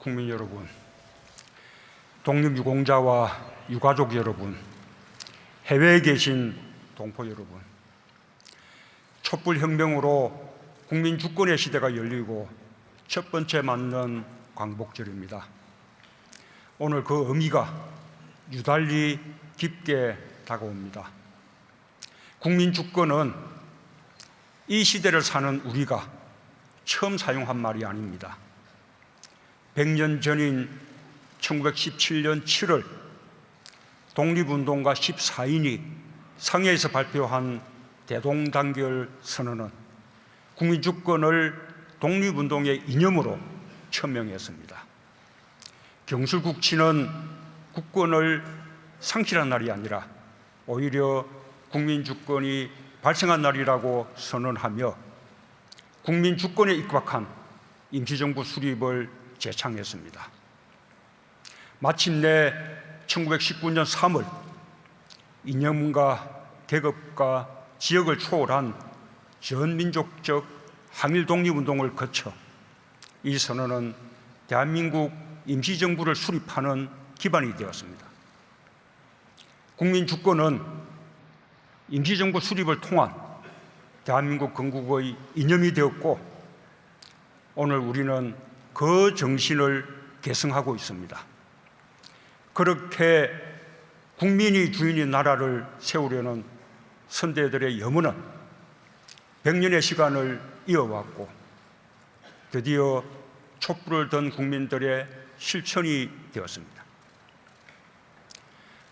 국민 여러분, 독립유공자와 유가족 여러분, 해외에 계신 동포 여러분, 촛불혁명으로 국민 주권의 시대가 열리고 첫 번째 맞는 광복절입니다. 오늘 그 의미가 유달리 깊게 다가옵니다. 국민 주권은 이 시대를 사는 우리가 처음 사용한 말이 아닙니다. 100년 전인 1917년 7월 독립운동가 14인이 상해에서 발표한 대동단결 선언은 국민주권을 독립운동의 이념으로 천명했습니다. 경술국치는 국권을 상실한 날이 아니라 오히려 국민주권이 발생한 날이라고 선언하며 국민주권에 입각한 임시정부 수립을 제창했습니다. 마침내 1919년 3월 이념과 계급과 지역을 초월한 전민족적 항일 독립운동을 거쳐 이 선언은 대한민국 임시정부를 수립하는 기반이 되었습니다. 국민주권은 임시정부 수립을 통한 대한민국 건국의 이념이 되었고 오늘 우리는 그 정신을 계승하고 있습니다. 그렇게 국민이 주인인 나라를 세우려는 선대들의 염원은 100년의 시간을 이어왔고 드디어 촛불을 든 국민들의 실천이 되었습니다.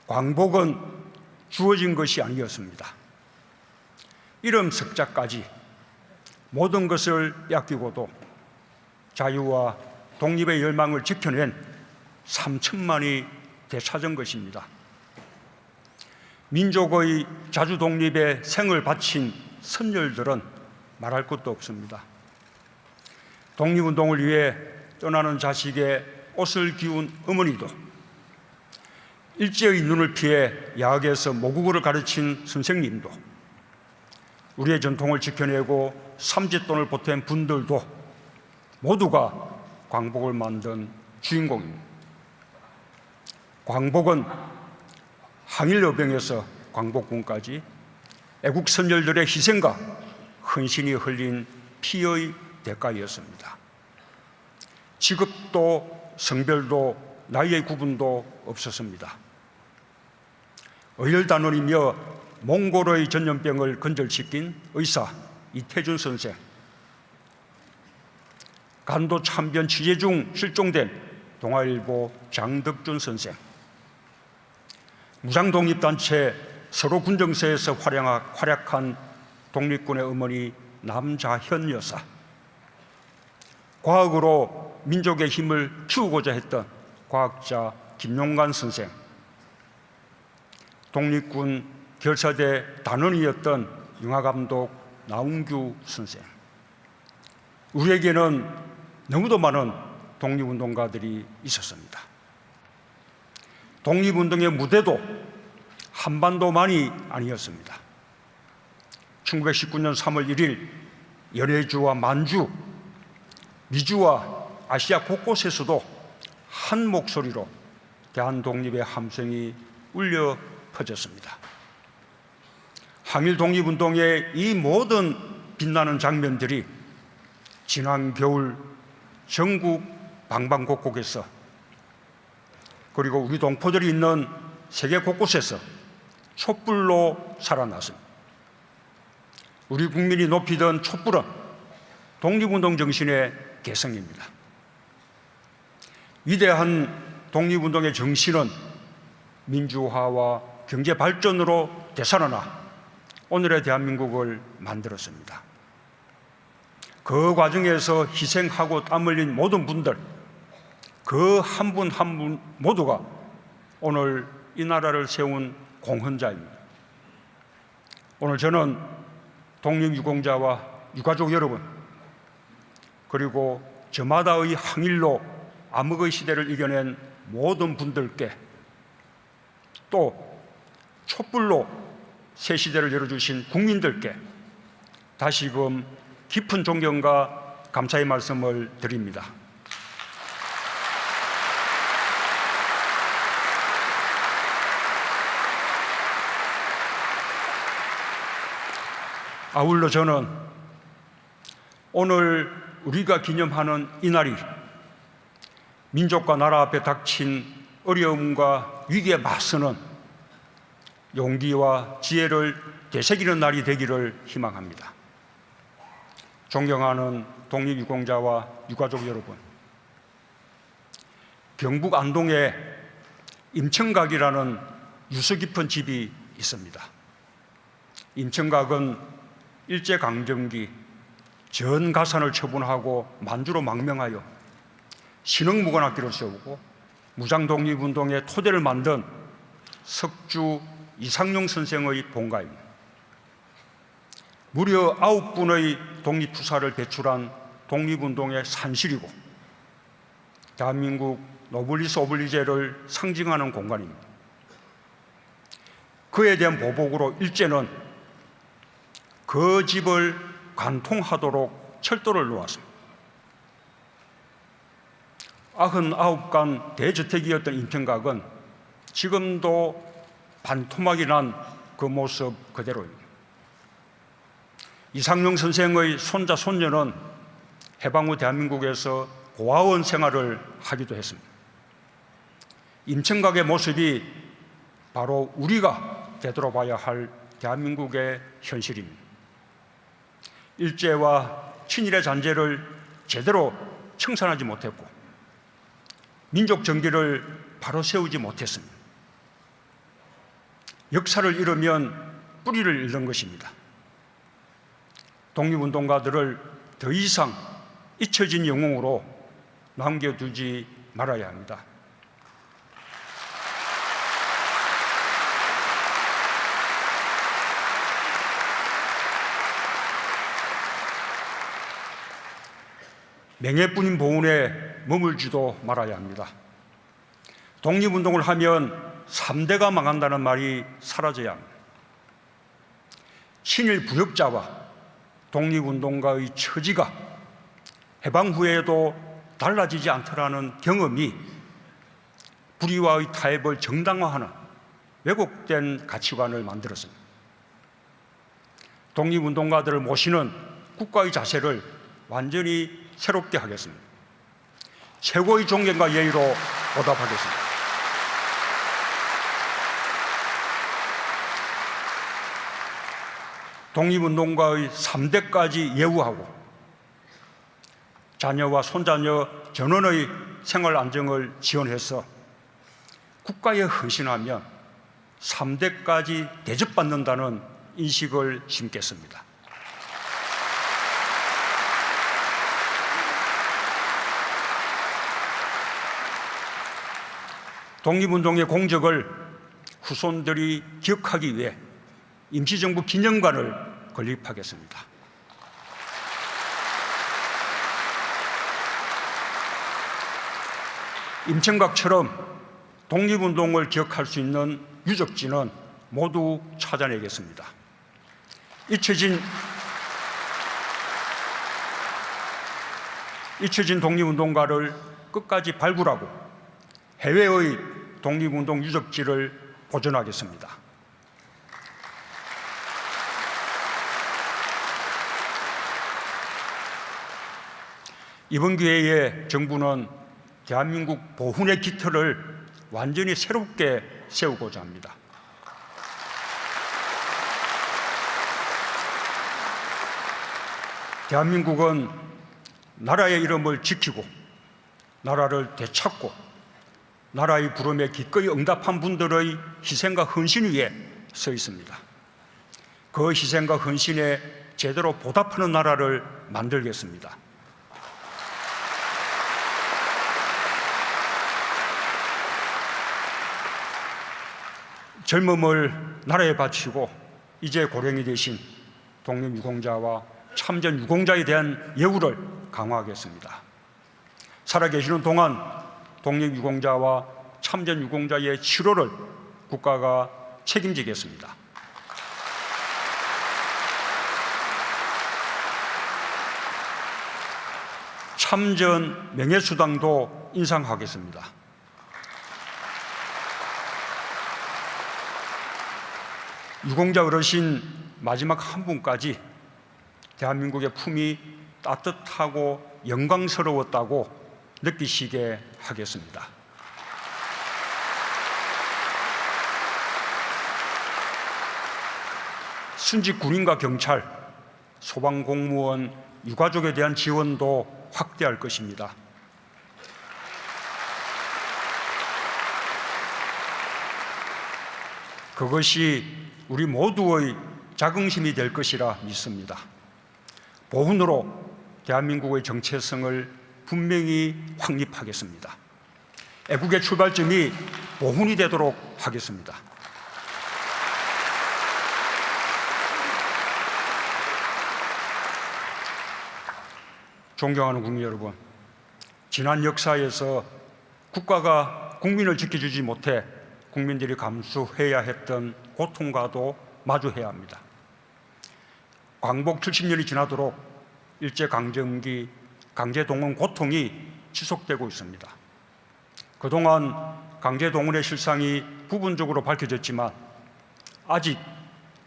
광복은 주어진 것이 아니었습니다. 이름 석자까지 모든 것을 빼앗기고도 자유와 독립의 열망을 지켜낸 3천만이 되찾은 것입니다. 민족의 자주 독립에 생을 바친 선열들은 말할 것도 없습니다. 독립운동을 위해 떠나는 자식의 옷을 기운 어머니도, 일제의 눈을 피해 야학에서 모국어를 가르친 선생님도, 우리의 전통을 지켜내고 삼짓돈을 보탠 분들도 모두가 광복을 만든 주인공입니다. 광복은 항일여병에서 광복군까지 애국 선열들의 희생과 헌신이 흘린 피의 대가였습니다. 직업도 성별도 나이의 구분도 없었습니다. 의열단원이며 몽골의 전염병을 근절시킨 의사 이태준 선생, 간도 참변 취재 중 실종된 동아일보 장덕준 선생, 무장독립단체 서로 군정서에서 활약한 독립군의 어머니 남자현 여사, 과학으로 민족의 힘을 키우고자 했던 과학자 김용관 선생, 독립군 결사대 단원이었던 영화감독 나운규 선생, 우리에게는 너무도 많은 독립운동가들이 있었습니다. 독립운동의 무대도 한반도만이 아니었습니다. 1919년 3월 1일 연해주와 만주, 미주와 아시아 곳곳에서도 한 목소리로 대한독립의 함성이 울려 퍼졌습니다. 항일 독립운동의 이 모든 빛나는 장면들이 지난 겨울 전국 방방곡곡에서 그리고 우리 동포들이 있는 세계 곳곳에서 촛불로 살아났습니다. 우리 국민이 높이던 촛불은 독립운동 정신의 개성입니다. 위대한 독립운동의 정신은 민주화와 경제 발전으로 되살아나 오늘의 대한민국을 만들었습니다. 그 과정에서 희생하고 땀 흘린 모든 분들, 그 한 분 한 분 모두가 오늘 이 나라를 세운 공헌자입니다. 오늘 저는 독립유공자와 유가족 여러분, 그리고 저마다의 항일로 암흑의 시대를 이겨낸 모든 분들께, 또 촛불로 새 시대를 열어주신 국민들께 다시금 깊은 존경과 감사의 말씀을 드립니다. 아울러 저는 오늘 우리가 기념하는 이날이 민족과 나라 앞에 닥친 어려움과 위기에 맞서는 용기와 지혜를 되새기는 날이 되기를 희망합니다. 존경하는 독립유공자와 유가족 여러분, 경북 안동에 임청각이라는 유서 깊은 집이 있습니다. 임청각은 일제강점기 전 가산을 처분하고 만주로 망명하여 신흥무관학교를 세우고 무장독립운동의 토대를 만든 석주 이상용 선생의 본가입니다. 무려 9분의 독립투사를 배출한 독립운동의 산실이고 대한민국 노블리스 오블리제를 상징하는 공간입니다. 그에 대한 보복으로 일제는 그 집을 관통하도록 철도를 놓았습니다. 99간 대저택이었던 임평각은 지금도 반토막이 난 그 모습 그대로입니다. 이상용 선생의 손자, 손녀는 해방 후 대한민국에서 고아원 생활을 하기도 했습니다. 임청각의 모습이 바로 우리가 되돌아봐야 할 대한민국의 현실입니다. 일제와 친일의 잔재를 제대로 청산하지 못했고 민족 정기를 바로 세우지 못했습니다. 역사를 잃으면 뿌리를 잃는 것입니다. 독립운동가들을 더 이상 잊혀진 영웅으로 남겨두지 말아야 합니다. 명예뿐인 보훈에 머물지도 말아야 합니다. 독립운동을 하면 3대가 망한다는 말이 사라져야 합니다. 친일 부역자와 독립운동가의 처지가 해방 후에도 달라지지 않더라는 경험이 불의와의 타협을 정당화하는 왜곡된 가치관을 만들었습니다. 독립운동가들을 모시는 국가의 자세를 완전히 새롭게 하겠습니다. 최고의 존경과 예의로 보답하겠습니다. 독립운동가의 3대까지 예우하고 자녀와 손자녀 전원의 생활 안정을 지원해서 국가에 헌신하면 3대까지 대접받는다는 인식을 심겠습니다. 독립운동의 공적을 후손들이 기억하기 위해 임시정부 기념관을 건립하겠습니다. 임청각처럼 독립운동을 기억할 수 있는 유적지는 모두 찾아내겠습니다. 잊혀진 독립운동가를 끝까지 발굴하고 해외의 독립운동 유적지를 보존하겠습니다. 이번 기회에 정부는 대한민국 보훈의 기틀을 완전히 새롭게 세우고자 합니다. 대한민국은 나라의 이름을 지키고 나라를 되찾고 나라의 부름에 기꺼이 응답한 분들의 희생과 헌신 위에 서 있습니다. 그 희생과 헌신에 제대로 보답하는 나라를 만들겠습니다. 젊음을 나라에 바치고 이제 고령이 되신 독립유공자와 참전유공자에 대한 예우를 강화하겠습니다. 살아계시는 동안 독립유공자와 참전유공자의 치료를 국가가 책임지겠습니다. 참전 명예수당도 인상하겠습니다. 유공자 어르신 마지막 한 분까지 대한민국의 품이 따뜻하고 영광스러웠다고 느끼시게 하겠습니다. 순직 군인과 경찰, 소방공무원, 유가족에 대한 지원도 확대할 것입니다. 그것이 우리 모두의 자긍심이 될 것이라 믿습니다. 보훈으로 대한민국의 정체성을 분명히 확립하겠습니다. 애국의 출발점이 보훈이 되도록 하겠습니다. 존경하는 국민 여러분, 지난 역사에서 국가가 국민을 지켜주지 못해 국민들이 감수해야 했던 고통과도 마주해야 합니다. 광복 70년이 지나도록 일제강점기 강제동원 고통이 지속되고 있습니다. 그동안 강제동원의 실상이 부분적으로 밝혀졌지만 아직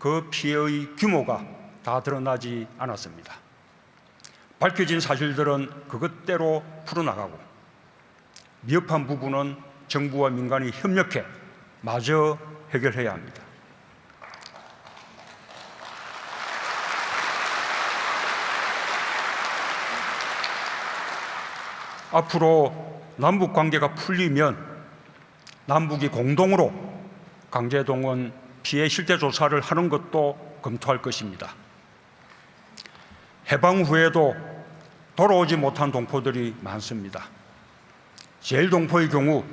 그 피해의 규모가 다 드러나지 않았습니다. 밝혀진 사실들은 그것대로 풀어나가고 미흡한 부분은 정부와 민간이 협력해 마저 해결해야 합니다. 앞으로 남북 관계가 풀리면 남북이 공동으로 강제동원 피해 실태 조사를 하는 것도 검토할 것입니다. 해방 후에도 돌아오지 못한 동포들이 많습니다. 제1동포의 경우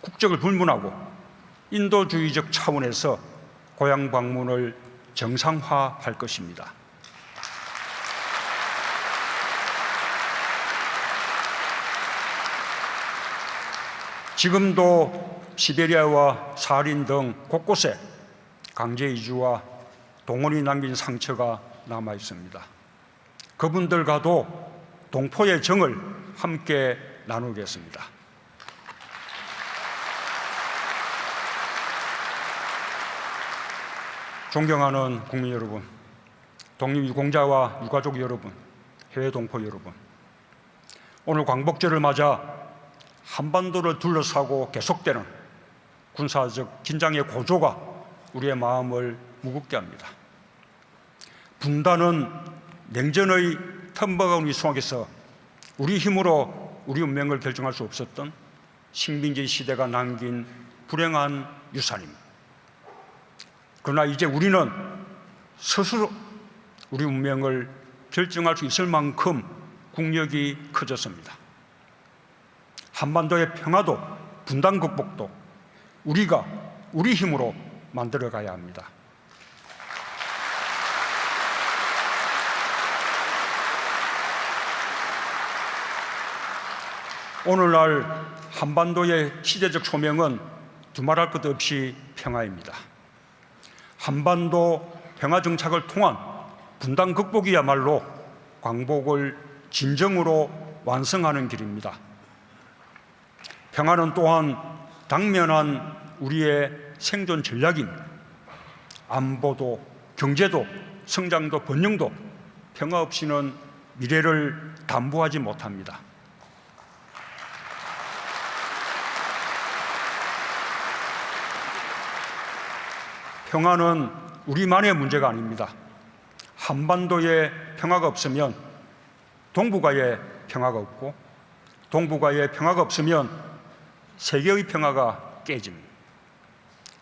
국적을 불문하고 인도주의적 차원에서 고향 방문을 정상화할 것입니다. 지금도 시베리아와 사할린 등 곳곳에 강제 이주와 동원이 남긴 상처가 남아 있습니다. 그분들과도 동포의 정을 함께 나누겠습니다. 존경하는 국민 여러분, 독립유공자와 유가족 여러분, 해외 동포 여러분, 오늘 광복절을 맞아 한반도를 둘러싸고 계속되는 군사적 긴장의 고조가 우리의 마음을 무겁게 합니다. 분단은 냉전의 텀버가운 이 속에서 우리 힘으로 우리 운명을 결정할 수 없었던 식민지 시대가 남긴 불행한 유산입니다. 그러나 이제 우리는 스스로 우리 운명을 결정할 수 있을 만큼 국력이 커졌습니다. 한반도의 평화도 분단 극복도 우리가 우리 힘으로 만들어가야 합니다. 오늘날 한반도의 시대적 소명은 두말할 것 없이 평화입니다. 한반도 평화 정착을 통한 분단 극복이야말로 광복을 진정으로 완성하는 길입니다. 평화는 또한 당면한 우리의 생존 전략입니다. 안보도, 경제도, 성장도, 번영도 평화 없이는 미래를 담보하지 못합니다. 평화는 우리만의 문제가 아닙니다. 한반도에 평화가 없으면 동북아에 평화가 없고, 동북아에 평화가 없으면 세계의 평화가 깨집니다.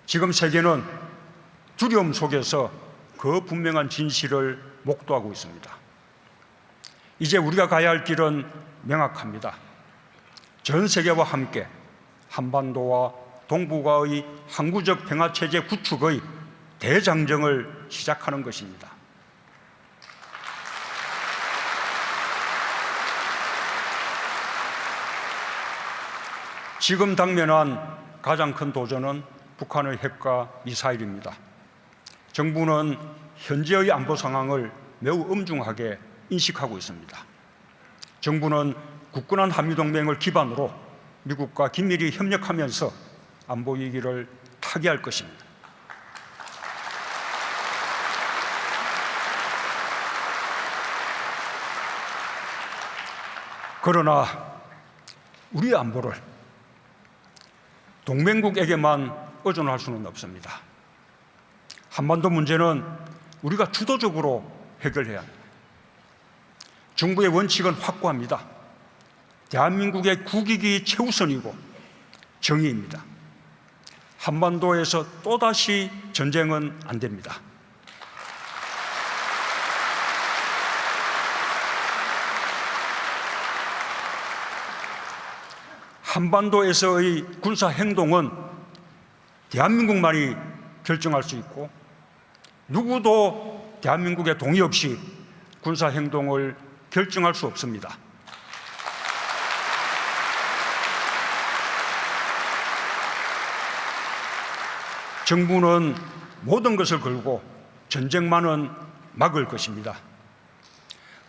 지금 세계는 두려움 속에서 그 분명한 진실을 목도하고 있습니다. 이제 우리가 가야 할 길은 명확합니다. 전 세계와 함께 한반도와 동북아의 항구적 평화체제 구축의 대장정을 시작하는 것입니다. 지금 당면한 가장 큰 도전은 북한의 핵과 미사일입니다. 정부는 현재의 안보 상황을 매우 엄중하게 인식하고 있습니다. 정부는 굳건한 한미동맹을 기반으로 미국과 긴밀히 협력하면서 안보 위기를 타개할 것입니다. 그러나 우리 안보를 동맹국에게만 의존할 수는 없습니다. 한반도 문제는 우리가 주도적으로 해결해야 합니다. 정부의 원칙은 확고합니다. 대한민국의 국익이 최우선이고 정의입니다. 한반도에서 또다시 전쟁은 안 됩니다. 한반도에서의 군사 행동은 대한민국만이 결정할 수 있고 누구도 대한민국의 동의 없이 군사 행동을 결정할 수 없습니다. 정부는 모든 것을 걸고 전쟁만은 막을 것입니다.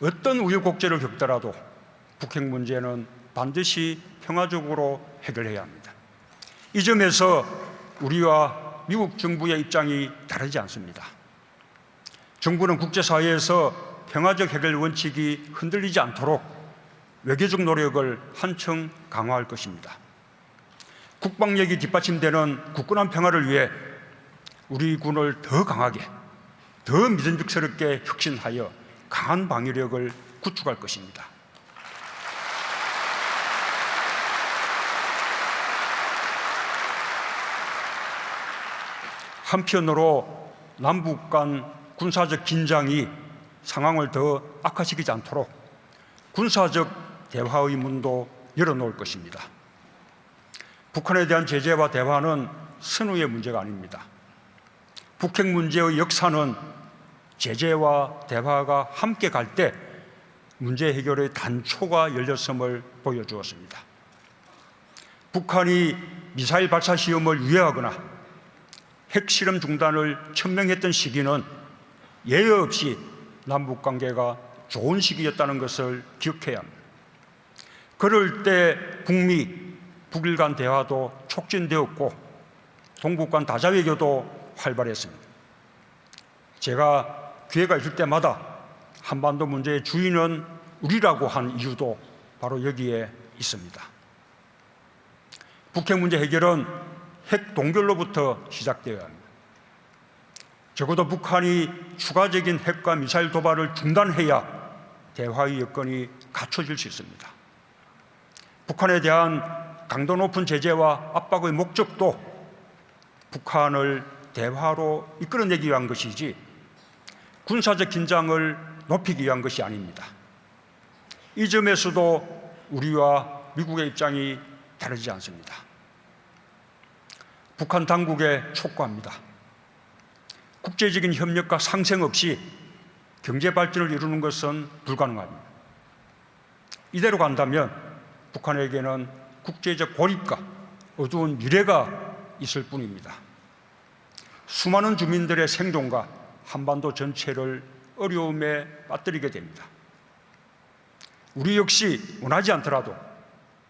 어떤 우여곡절을 겪더라도 북핵 문제는 반드시 평화적으로 해결해야 합니다. 이 점에서 우리와 미국 정부의 입장이 다르지 않습니다. 정부는 국제사회에서 평화적 해결 원칙이 흔들리지 않도록 외교적 노력을 한층 강화할 것입니다. 국방력이 뒷받침되는 굳건한 평화를 위해 우리 군을 더 강하게, 더 믿음직스럽게 혁신하여 강한 방위력을 구축할 것입니다. 한편으로 남북 간 군사적 긴장이 상황을 더 악화시키지 않도록 군사적 대화의 문도 열어놓을 것입니다. 북한에 대한 제재와 대화는 선의의 문제가 아닙니다. 북핵 문제의 역사는 제재와 대화가 함께 갈 때 문제 해결의 단초가 열렸음을 보여주었습니다. 북한이 미사일 발사 시험을 유예하거나 핵실험 중단을 천명했던 시기는 예외 없이 남북관계가 좋은 시기였다는 것을 기억해야 합니다. 그럴 때 북미, 북일 간 대화도 촉진되었고 동북 간 다자외교도 활발했습니다. 제가 기회가 있을 때마다 한반도 문제의 주인은 우리라고 한 이유도 바로 여기에 있습니다. 북핵 문제 해결은 핵 동결로부터 시작되어야 합니다. 적어도 북한이 추가적인 핵과 미사일 도발을 중단해야 대화의 여건이 갖춰질 수 있습니다. 북한에 대한 강도 높은 제재와 압박의 목적도 북한을 대화로 이끌어내기 위한 것이지 군사적 긴장을 높이기 위한 것이 아닙니다. 이 점에서도 우리와 미국의 입장이 다르지 않습니다. 북한 당국에 촉구합니다. 국제적인 협력과 상생 없이 경제 발전을 이루는 것은 불가능합니다. 이대로 간다면 북한에게는 국제적 고립과 어두운 미래가 있을 뿐입니다. 수많은 주민들의 생존과 한반도 전체를 어려움에 빠뜨리게 됩니다. 우리 역시 원하지 않더라도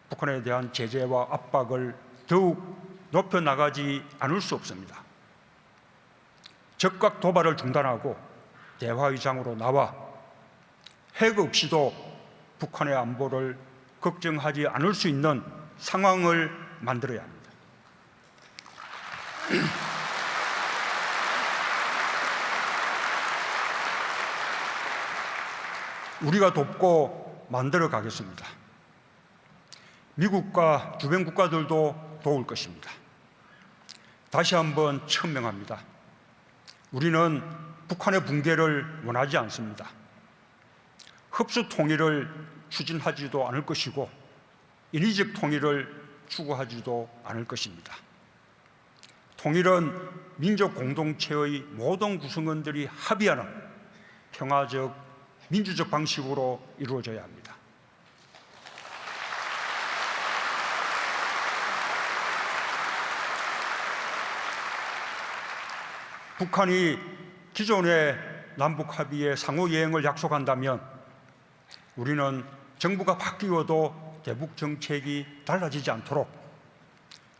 북한에 대한 제재와 압박을 더욱 높여나가지 않을 수 없습니다. 적각 도발을 중단하고 대화의 장으로 나와 핵 없이도 북한의 안보를 걱정하지 않을 수 있는 상황을 만들어야 합니다. 우리가 돕고 만들어 가겠습니다. 미국과 주변 국가들도 도울 것입니다. 다시 한번 천명합니다. 우리는 북한의 붕괴를 원하지 않습니다. 흡수 통일을 추진하지도 않을 것이고 인위적 통일을 추구하지도 않을 것입니다. 통일은 민족 공동체의 모든 구성원들이 합의하는 평화적, 민주적 방식으로 이루어져야 합니다. 북한이 기존의 남북 합의의 상호 이행을 약속한다면 우리는 정부가 바뀌어도 대북 정책이 달라지지 않도록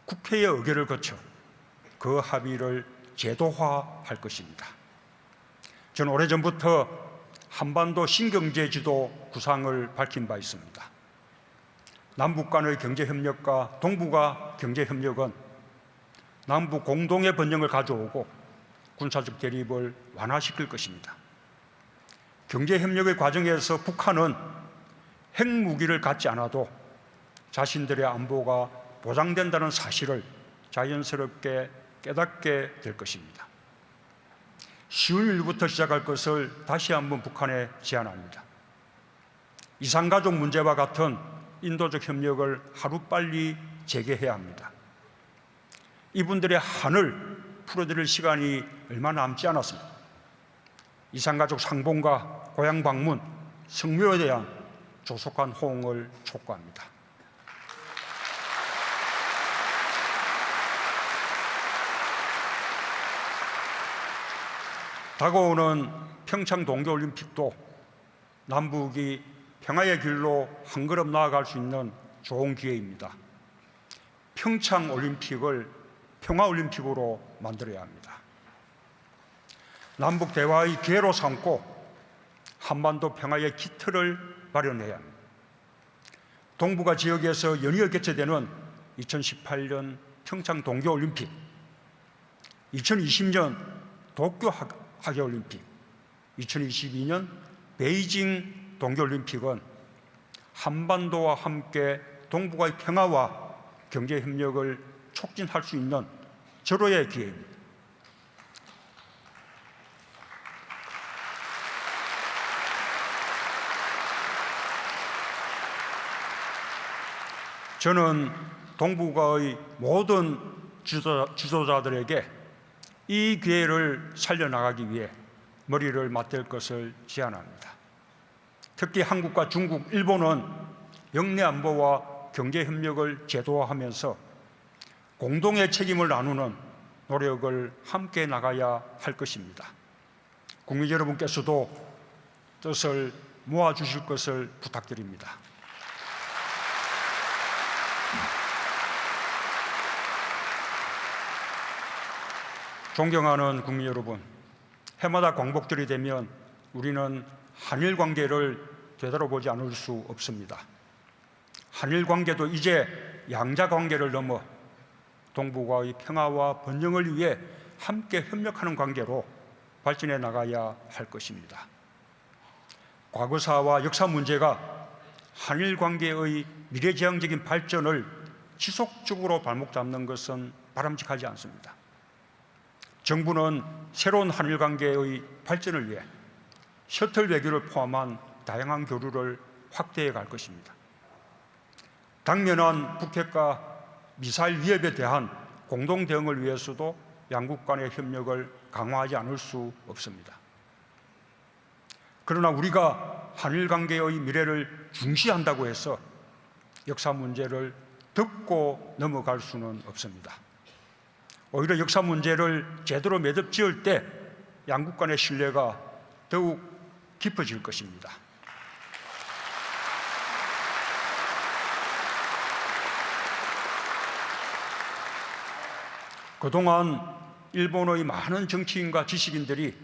국회의 의결을 거쳐 그 합의를 제도화할 것입니다. 저는 오래전부터 한반도 신경제 지도 구상을 밝힌 바 있습니다. 남북 간의 경제협력과 동북아 경제협력은 남북 공동의 번영을 가져오고 군사적 대립을 완화시킬 것입니다. 경제협력의 과정에서 북한은 핵무기를 갖지 않아도 자신들의 안보가 보장된다는 사실을 자연스럽게 깨닫게 될 것입니다. 쉬운 일부터 시작할 것을 다시 한번 북한에 제안합니다. 이산가족 문제와 같은 인도적 협력을 하루빨리 재개해야 합니다. 이분들의 한을 풀어드릴 시간이 얼마 남지 않았습니다. 이산가족 상봉과 고향 방문, 성묘에 대한 조속한 호응을 촉구합니다. 다가오는 평창 동계올림픽도 남북이 평화의 길로 한 걸음 나아갈 수 있는 좋은 기회입니다. 평창올림픽을 평화올림픽으로 만들어야 합니다. 남북 대화의 기회로 삼고 한반도 평화의 기틀을 마련해야 합니다. 동북아 지역에서 연이어 개최되는 2018년 평창 동계올림픽, 2020년 도쿄 하계올림픽, 2022년 베이징 동계올림픽은 한반도와 함께 동북아의 평화와 경제협력을 촉진할 수 있는 절호의 기회입니다. 저는 동북아의 모든 지도자들에게 이 기회를 살려나가기 위해 머리를 맞댈 것을 제안합니다. 특히 한국과 중국, 일본은 영내 안보와 경제협력을 제도화하면서 공동의 책임을 나누는 노력을 함께 나가야 할 것입니다. 국민 여러분께서도 뜻을 모아주실 것을 부탁드립니다. 존경하는 국민 여러분, 해마다 광복절이 되면 우리는 한일 관계를 되돌아보지 않을 수 없습니다. 한일 관계도 이제 양자 관계를 넘어 동북아의 평화와 번영을 위해 함께 협력하는 관계로 발전해 나가야 할 것입니다. 과거사와 역사 문제가 한일 관계의 미래지향적인 발전을 지속적으로 발목 잡는 것은 바람직하지 않습니다. 정부는 새로운 한일 관계의 발전을 위해 셔틀 외교를 포함한 다양한 교류를 확대해 갈 것입니다. 당면한 북핵과 미사일 위협에 대한 공동 대응을 위해서도 양국 간의 협력을 강화하지 않을 수 없습니다. 그러나 우리가 한일 관계의 미래를 중시한다고 해서 역사 문제를 덮고 넘어갈 수는 없습니다. 오히려 역사 문제를 제대로 매듭 지을 때 양국 간의 신뢰가 더욱 깊어질 것입니다. 그동안 일본의 많은 정치인과 지식인들이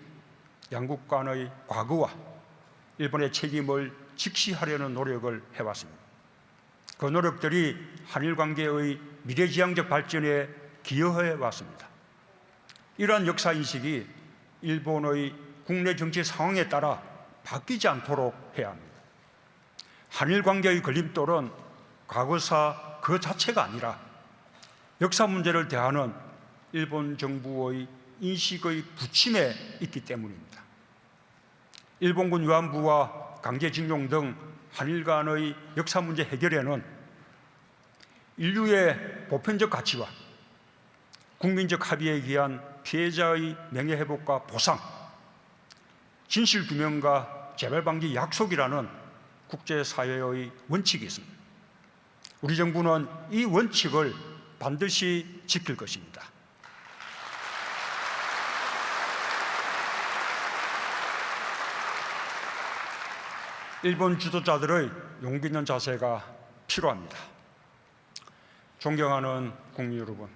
양국 간의 과거와 일본의 책임을 직시하려는 노력을 해왔습니다. 그 노력들이 한일 관계의 미래지향적 발전에 기여해 왔습니다. 이러한 역사인식이 일본의 국내 정치 상황에 따라 바뀌지 않도록 해야 합니다. 한일 관계의 걸림돌은 과거사 그 자체가 아니라 역사 문제를 대하는 일본 정부의 인식의 부침에 있기 때문입니다. 일본군 위안부와 강제징용 등 한일 간의 역사 문제 해결에는 인류의 보편적 가치와 국민적 합의에 의한 피해자의 명예회복과 보상, 진실규명과 재발방지 약속이라는 국제사회의 원칙이 있습니다. 우리 정부는 이 원칙을 반드시 지킬 것입니다. 일본 지도자들의 용기 있는 자세가 필요합니다. 존경하는 국민 여러분,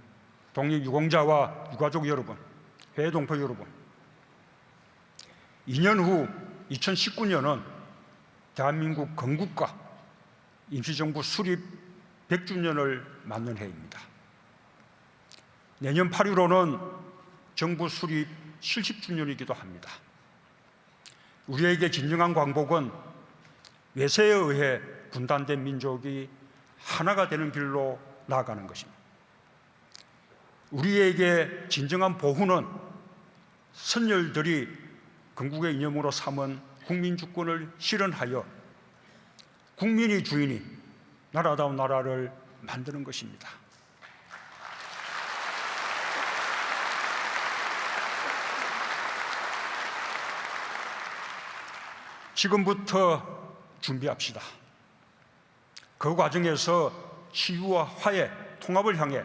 독립유공자와 유가족 여러분, 해외 동포 여러분, 2년 후 2019년은 대한민국 건국과 임시정부 수립 100주년을 맞는 해입니다. 내년 8.15는 정부 수립 70주년이기도 합니다. 우리에게 진정한 광복은 외세에 의해 분단된 민족이 하나가 되는 길로 나아가는 것입니다. 우리에게 진정한 보훈은 선열들이 건국의 이념으로 삼은 국민주권을 실현하여 국민이 주인이 나라다운 나라를 만드는 것입니다. 지금부터 준비합시다. 그 과정에서 치유와 화해, 통합을 향해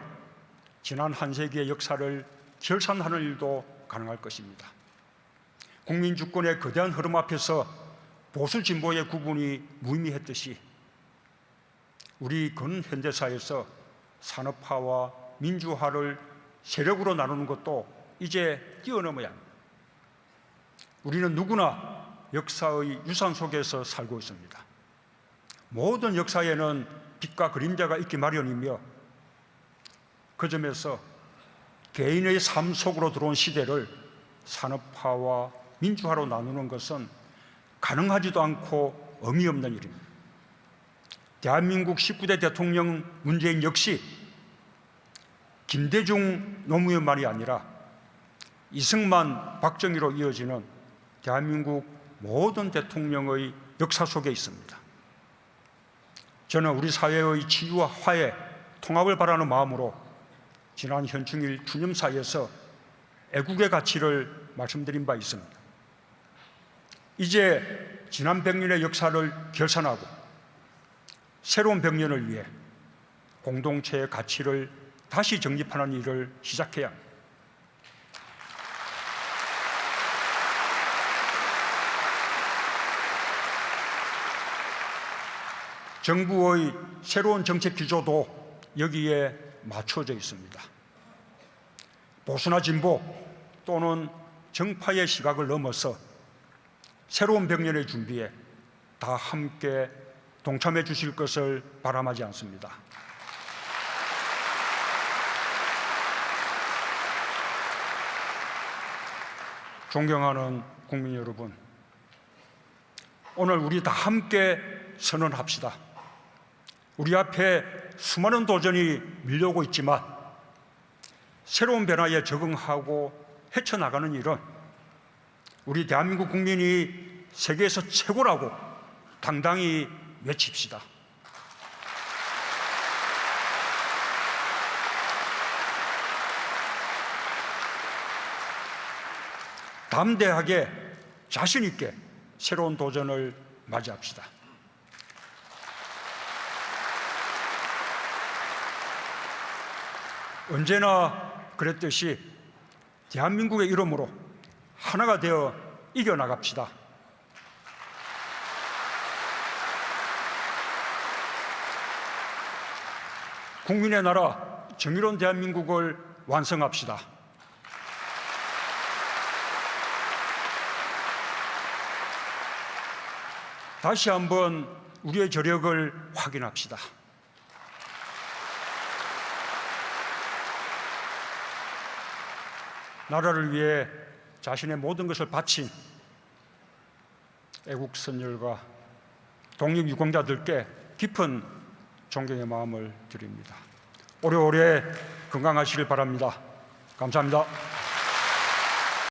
지난 한 세기의 역사를 결산하는 일도 가능할 것입니다. 국민주권의 거대한 흐름 앞에서 보수 진보의 구분이 무의미했듯이 우리 근현대사에서 산업화와 민주화를 세력으로 나누는 것도 이제 뛰어넘어야 합니다. 우리는 누구나 역사의 유산 속에서 살고 있습니다. 모든 역사에는 빛과 그림자가 있기 마련이며 그 점에서 개인의 삶 속으로 들어온 시대를 산업화와 민주화로 나누는 것은 가능하지도 않고 의미 없는 일입니다. 대한민국 19대 대통령 문재인 역시 김대중 노무현만이 아니라 이승만, 박정희로 이어지는 대한민국 모든 대통령의 역사 속에 있습니다. 저는 우리 사회의 치유와 화해, 통합을 바라는 마음으로 지난 현충일 추념사에서 애국의 가치를 말씀드린 바 있습니다. 이제 지난 100년의 역사를 결산하고 새로운 100년을 위해 공동체의 가치를 다시 정립하는 일을 시작해야 합니다. 정부의 새로운 정책 기조도 여기에 맞춰져 있습니다. 보수나 진보 또는 정파의 시각을 넘어서 새로운 100년의 준비에 다 함께 동참해 주실 것을 바람하지 않습니다. 존경하는 국민 여러분, 오늘 우리 다 함께 선언합시다. 우리 앞에 수많은 도전이 밀려오고 있지만 새로운 변화에 적응하고 헤쳐나가는 일은 우리 대한민국 국민이 세계에서 최고라고 당당히 외칩시다. 담대하게 자신 있게 새로운 도전을 맞이합시다. 언제나 그랬듯이 대한민국의 이름으로 하나가 되어 이겨나갑시다. 국민의 나라, 정의로운 대한민국을 완성합시다. 다시 한번 우리의 저력을 확인합시다. 나라를 위해 자신의 모든 것을 바친 애국 선열과 독립유공자들께 깊은 존경의 마음을 드립니다. 오래오래 건강하시길 바랍니다. 감사합니다.